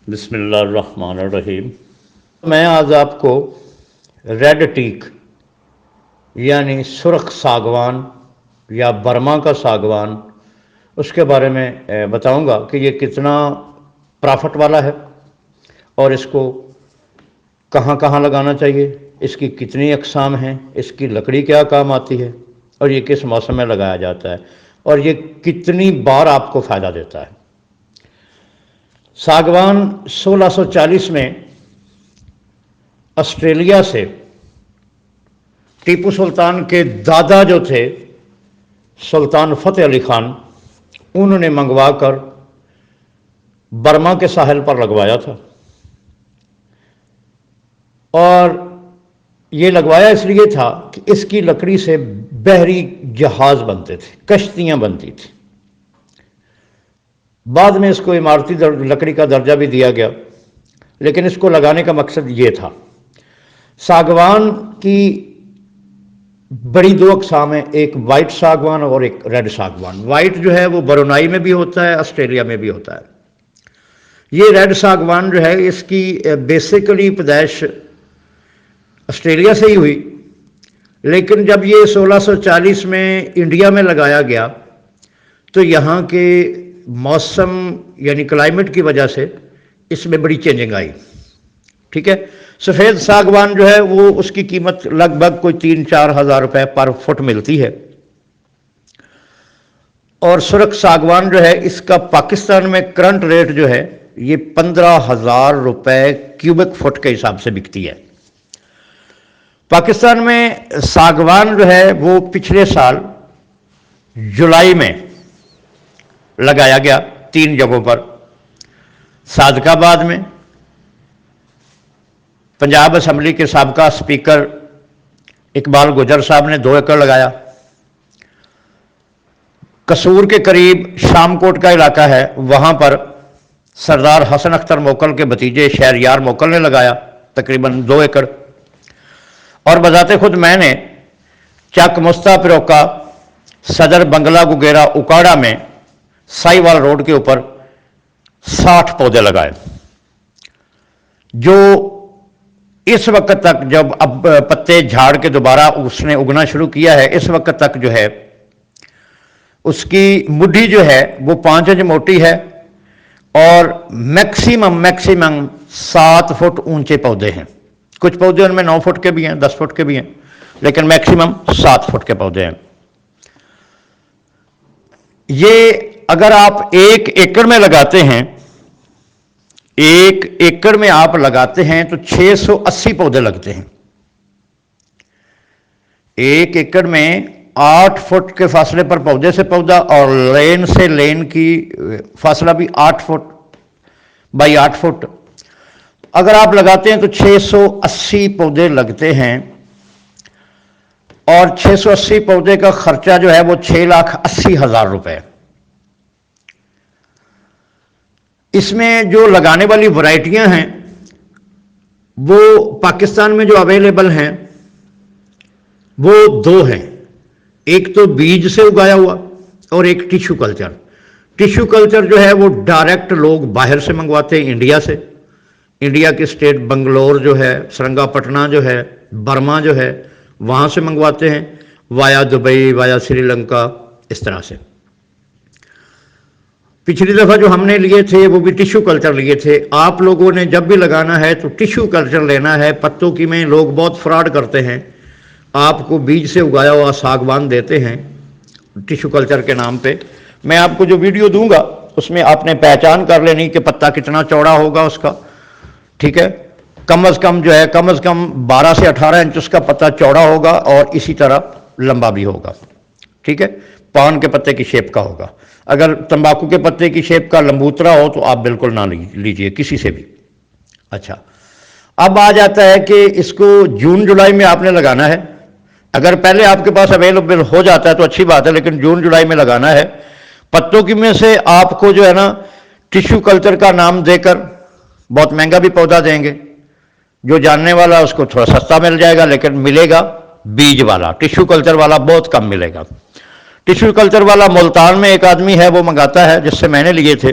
بسم اللہ الرحمن الرحیم۔ میں آج آپ کو ریڈ ٹیک یعنی سرخ ساگوان یا برما کا ساگوان اس کے بارے میں بتاؤں گا کہ یہ کتنا پرافٹ والا ہے اور اس کو کہاں کہاں لگانا چاہیے، اس کی کتنی اقسام ہیں، اس کی لکڑی کیا کام آتی ہے اور یہ کس موسم میں لگایا جاتا ہے اور یہ کتنی بار آپ کو فائدہ دیتا ہے۔ ساگوان 1640 میں آسٹریلیا سے ٹیپو سلطان کے دادا جو تھے سلطان فتح علی خان، انہوں نے منگوا کر برما کے ساحل پر لگوایا تھا، اور یہ لگوایا اس لیے تھا کہ اس کی لکڑی سے بحری جہاز بنتے تھے، کشتیاں بنتی تھیں۔ بعد میں اس کو عمارتی لکڑی کا درجہ بھی دیا گیا، لیکن اس کو لگانے کا مقصد یہ تھا۔ ساگوان کی بڑی دو اقسام ہیں، ایک وائٹ ساگوان اور ایک ریڈ ساگوان۔ وائٹ جو ہے وہ برونائی میں بھی ہوتا ہے، آسٹریلیا میں بھی ہوتا ہے۔ یہ ریڈ ساگوان جو ہے اس کی بیسیکلی پیدائش آسٹریلیا سے ہی ہوئی، لیکن جب یہ 1640 میں انڈیا میں لگایا گیا تو یہاں کے موسم یعنی کلائمیٹ کی وجہ سے اس میں بڑی چینجنگ آئی۔ ٹھیک ہے، سفید ساگوان جو ہے وہ اس کی قیمت لگ بھگ کوئی 3-4 ہزار روپے پر فٹ ملتی ہے، اور سرخ ساگوان جو ہے اس کا پاکستان میں کرنٹ ریٹ جو ہے یہ 15,000 روپے کیوبک فٹ کے حساب سے بکتی ہے۔ پاکستان میں ساگوان جو ہے وہ پچھلے سال جولائی میں لگایا گیا 3 جگہوں پر۔ صادق آباد میں پنجاب اسمبلی کے سابقہ سپیکر اقبال گجر صاحب نے 2 ایکڑ لگایا۔ قصور کے قریب شام کوٹ کا علاقہ ہے، وہاں پر سردار حسن اختر موکل کے بھتیجے شہریار موکل نے لگایا تقریباً 2 ایکڑ۔ اور بذات خود میں نے چک مستہ پروکا صدر بنگلہ گگیرا اکاڑا میں سائی وال روڈ کے اوپر 60 پودے لگائے، جو اس وقت تک جب اب پتے جھاڑ کے دوبارہ اس نے اگنا شروع کیا ہے، اس وقت تک جو ہے اس کی مڈھی جو ہے وہ 5 انچ موٹی ہے، اور میکسیمم 7 فٹ اونچے پودے ہیں۔ کچھ پودے ان میں 9 فٹ کے بھی ہیں، 10 فٹ کے بھی ہیں، لیکن میکسیمم 7 فٹ کے پودے ہیں۔ یہ اگر آپ 1 ایکڑ میں لگاتے ہیں، 1 ایکڑ میں آپ لگاتے ہیں تو 680 پودے لگتے ہیں۔ 1 ایکڑ میں 8 فٹ کے فاصلے پر پودے سے پودا، اور لین سے لین کی فاصلہ بھی 8 فٹ بائی 8 فٹ۔ اگر آپ لگاتے ہیں تو 680 پودے لگتے ہیں، اور 680 پودے کا خرچہ جو ہے وہ 6,80,000 روپے۔ اس میں جو لگانے والی ورائٹیاں ہیں وہ پاکستان میں جو اویلیبل ہیں وہ 2 ہیں، ایک تو بیج سے اگایا ہوا اور ایک ٹیشو کلچر۔ ٹیشو کلچر جو ہے وہ ڈائریکٹ لوگ باہر سے منگواتے ہیں، انڈیا سے، انڈیا کے اسٹیٹ بنگلور جو ہے، سرنگا پٹنہ جو ہے، برما جو ہے، وہاں سے منگواتے ہیں، وایا دبئی، وایا سری لنکا، اس طرح سے۔ پچھلی دفعہ جو ہم نے لیے تھے وہ بھی ٹیشو کلچر لیے تھے۔ آپ لوگوں نے جب بھی لگانا ہے تو ٹیشو کلچر لینا ہے۔ پتوں کی میں لوگ بہت فراڈ کرتے ہیں، آپ کو بیج سے اگایا ہوا ساگوان دیتے ہیں ٹیشو کلچر کے نام پہ۔ میں آپ کو جو ویڈیو دوں گا اس میں آپ نے پہچان کر لینی کہ پتا کتنا چوڑا ہوگا اس کا، ٹھیک ہے، کم از کم جو ہے 12 سے 18 انچ اس کا پتا چوڑا ہوگا، اور اسی طرح لمبا بھی ہوگا، ٹھیک ہے، پان کے پتے کی شیپ کا ہوگا۔ اگر تمباکو کے پتے کی شیپ کا لمبوترا ہو تو آپ بالکل نہ لیجئے کسی سے بھی۔ اچھا، اب آ جاتا ہے کہ اس کو جون جولائی میں آپ نے لگانا ہے۔ اگر پہلے آپ کے پاس اویلیبل ہو جاتا ہے تو اچھی بات ہے، لیکن جون جولائی میں لگانا ہے۔ پتوں کی میں سے آپ کو جو ہے نا ٹیشو کلچر کا نام دے کر بہت مہنگا بھی پودا دیں گے، جو جاننے والا اس کو تھوڑا سستا مل جائے گا، لیکن ملے گا بیج والا، ٹیشو کلچر والا بہت کم ملے گا۔ ٹیشو کلچر والا ملتان میں ایک آدمی ہے وہ منگاتا ہے، جس سے میں نے لیے تھے،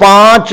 5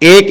1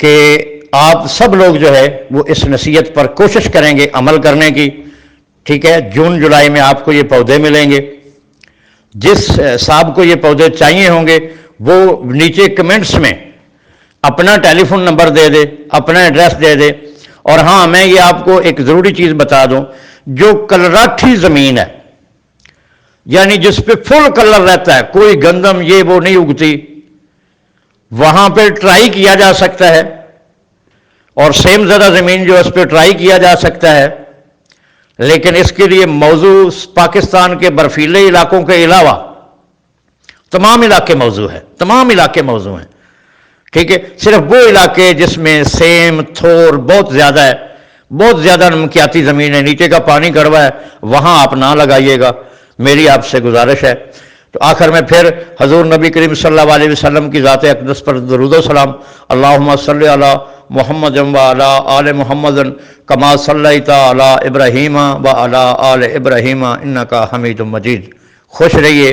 کہ آپ سب لوگ جو ہے وہ اس نصیحت پر کوشش کریں گے عمل کرنے کی، ٹھیک ہے؟ جون جولائی میں آپ کو یہ پودے ملیں گے. جس صاحب کو یہ پودے چاہیے ہوں گے وہ نیچے کمنٹس میں اپنا ٹیلی فون نمبر دے دے، اپنا ایڈریس دے دے. اور ہاں، میں یہ آپ کو ایک ضروری چیز بتا دوں، جو کلراٹھی زمین ہے، یعنی جس پہ فل کلر رہتا ہے، کوئی گندم یہ وہ نہیں اگتی، وہاں پہ ٹرائی کیا جا سکتا ہے. اور سیم زدہ زمین جو اس پہ ٹرائی کیا جا سکتا ہے، لیکن اس کے لیے موضوع پاکستان کے برفیلے علاقوں کے علاوہ تمام علاقے موضوع ہے، تمام علاقے موضوع ہیں، ٹھیک ہے؟ صرف وہ علاقے جس میں سیم تھور بہت زیادہ ہے، بہت زیادہ نمکیاتی زمین ہے، نیچے کا پانی کڑوا ہے، وہاں آپ نہ لگائیے گا، میری آپ سے گزارش ہے. تو آخر میں پھر حضور نبی کریم صلی اللہ علیہ وسلم کی ذات اقدس پر درود و سلام. اللہم صلی علی محمد و علی آل محمد کما صلیت علی ابراہیم و علی آل ابراہیم انک حمید مجید. خوش رہیے.